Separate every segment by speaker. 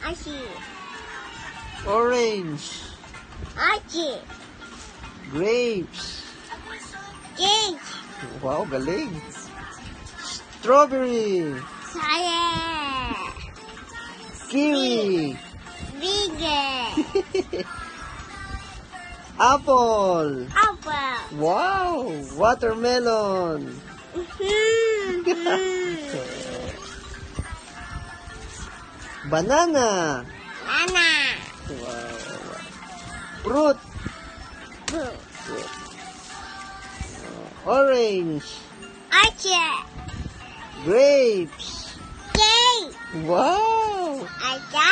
Speaker 1: Ashi.
Speaker 2: Orange.
Speaker 1: Achi.
Speaker 2: Grapes.
Speaker 1: Cake.
Speaker 2: Wow, galing. Strawberry.
Speaker 1: Saya.
Speaker 2: Kiwi.
Speaker 1: Big.
Speaker 2: Apple.
Speaker 1: Apple.
Speaker 2: Wow, watermelon. Banana.
Speaker 1: Nana.
Speaker 2: Wow. Fruit.
Speaker 1: Boo.
Speaker 2: Orange.
Speaker 1: Achi.
Speaker 2: Grapes.
Speaker 1: Cake.
Speaker 2: Wow.
Speaker 1: Acha.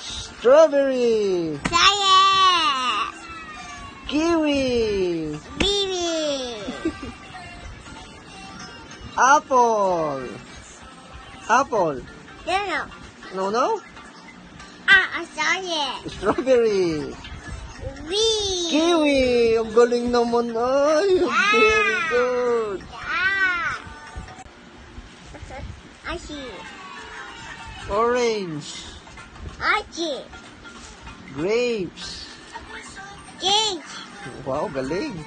Speaker 2: Strawberry.
Speaker 1: Saya.
Speaker 2: Kiwi.
Speaker 1: Bibi.
Speaker 2: Apple. Apple.
Speaker 1: Don't know.
Speaker 2: No.
Speaker 1: Sorry.
Speaker 2: Strawberry.
Speaker 1: B.
Speaker 2: Kiwi. Ang galing naman. Ay, very good.
Speaker 1: Ashi.
Speaker 2: Orange.
Speaker 1: Achi.
Speaker 2: Grapes.
Speaker 1: Cake.
Speaker 2: Wow, galing.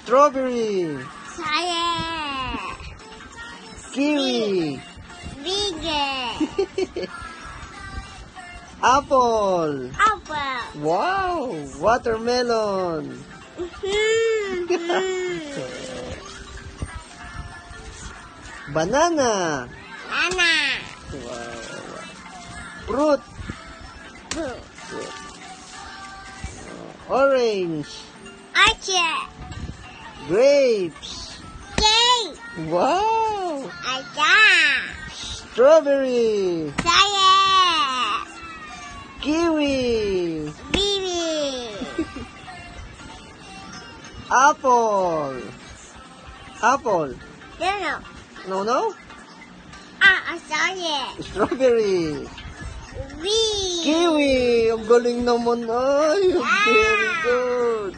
Speaker 2: Strawberry.
Speaker 1: Saya.
Speaker 2: Kiwi.
Speaker 1: Big.
Speaker 2: Apple.
Speaker 1: Apple.
Speaker 2: Wow, watermelon. Banana.
Speaker 1: Nana.
Speaker 2: Wow. Fruit.
Speaker 1: Boo.
Speaker 2: Orange.
Speaker 1: Achi.
Speaker 2: Grapes.
Speaker 1: Cake.
Speaker 2: Wow.
Speaker 1: Acha.
Speaker 2: Strawberry.
Speaker 1: Saya.
Speaker 2: Kiwi.
Speaker 1: Bibi.
Speaker 2: Apple. Apple.
Speaker 1: Don't know.
Speaker 2: No.
Speaker 1: Sorry.
Speaker 2: Strawberry.
Speaker 1: B.
Speaker 2: Kiwi. Ang galing naman. Ay, very good.